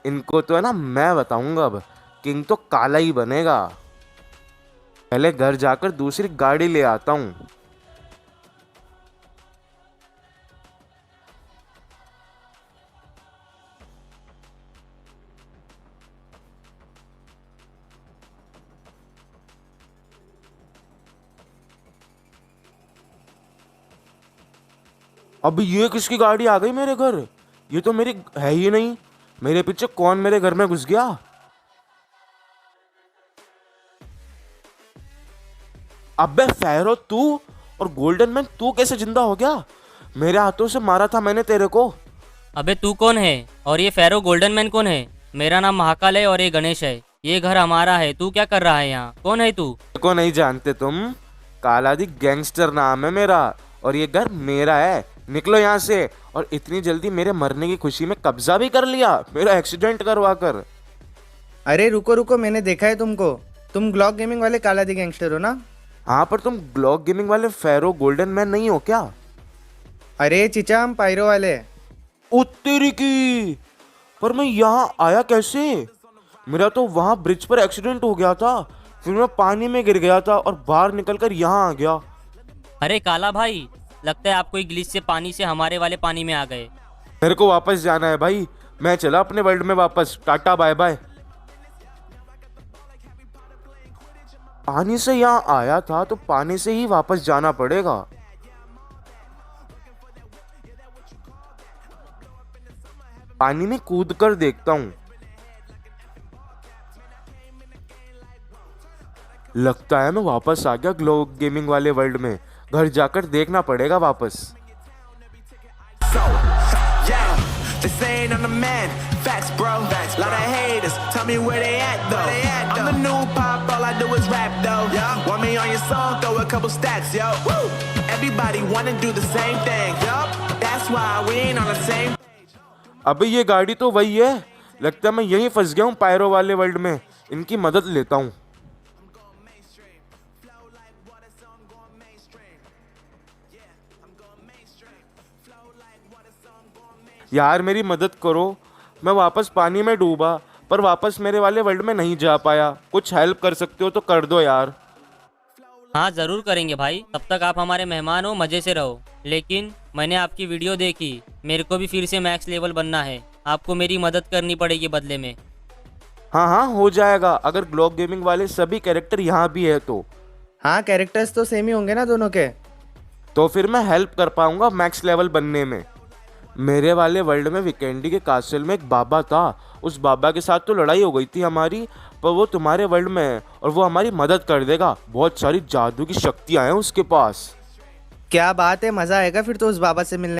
इनको तो है ना मैं बताऊंगा अब। किंग तो काला ही बनेगा। पहले घर जाकर दूसरी गाड़ी ले आता हूँ। अब ये किसकी गाड़ी आ गई मेरे घर? ये तो मेरी है ही नहीं। मेरे पीछे कौन मेरे घर में घुस गया? अबे फेरो तू! और गोल्डन मैन तू कैसे जिंदा हो गया? मेरे हाथों से मारा था मैंने तेरे को। अबे तू कौन है और ये फेरो गोल्डन मैन कौन है? मेरा नाम महाकाल है और ये गणेश है। ये घर हमारा है। तू क्या कर रहा है यहाँ? कौन है तू? मेरे को नहीं जानते तुम? कालादी गैंगस्टर नाम है मेरा, और ये घर मेरा है। निकलो यहाँ से। और इतनी जल्दी मेरे मरने की खुशी में कब्जा भी कर लिया, मेरा एक्सीडेंट करवा कर। अरे रुको रुको, मैंने देखा है तुमको। तुम ग्लॉक गेमिंग वाले कालादी गैंगस्टर हो ना? हाँ, पर तुम ग्लॉक गेमिंग वाले फेरो गोल्डन मैन नहीं हो क्या? अरे चिचा, हम पायरो वाले हैं। ओ तेरी की! पर मैं यहाँ आया कैसे? मेरा तो वहां ब्रिज पर एक्सीडेंट हो गया था, फिर मैं पानी में गिर गया था और बाहर निकलकर यहाँ आ गया। अरे काला भाई, लगता है आप कोई ग्लिच से पानी से हमारे वाले पानी में आ गए। मेरे को वापस जाना है भाई। मैं चला अपने वर्ल्ड में वापस। Ta ta bye bye. पानी से यहाँ आया था तो पानी से ही वापस जाना पड़ेगा। पानी में कूद कर देखता हूँ। लगता है मैं वापस आ गया ग्लोब गेमिंग वाले वर्ल्ड में। घर जाकर देखना पड़ेगा वापस। Yeah, they saying I'm the man. Facts, bro. Lot of haters. Tell me where they at, though. I'm the new pop. All I do is rap, though. Want me on your song? Throw a couple stats, yo. Woo! Everybody wanna do the same thing. Yup. That's why we ain't on the same. अबे ये गाड़ी तो वही है। लगता है मैं यहीं फंस गया हूँ पायरो वाले वर्ल्ड में। इनकी मदद लेता हूँ। यार मेरी मदद करो। मैं वापस पानी में डूबा, पर वापस मेरे वाले वर्ल्ड में नहीं जा पाया। कुछ हेल्प कर सकते हो तो कर दो यार। हाँ जरूर करेंगे भाई, तब तक आप हमारे मेहमान हो, मजे से रहो। लेकिन मैंने आपकी वीडियो देखी, मेरे को भी फिर से मैक्स लेवल बनना है। आपको मेरी मदद करनी पड़ेगी बदले में। हाँ हाँ, हो जाएगा अगर ग्लोब गेमिंग वाले सभी कैरेक्टर यहाँ भी है तो। हाँ, कैरेक्टर्स तो सेम ही होंगे ना दोनों के। तो फिर मैं हेल्प कर पाऊंगा मैक्स लेवल बनने में। मेरे वाले वर्ल्ड में वीकेंडी के कासल में एक बाबा था। उस बाबा के साथ तो लड़ाई हो गई थी हमारी, पर वो तुम्हारे वर्ल्ड में है और वो हमारी मदद कर देगा। बहुत सारी जादू की शक्तियां हैं उसके पास। क्या बात है, मज़ा आएगा फिर तो उस बाबा से मिलने।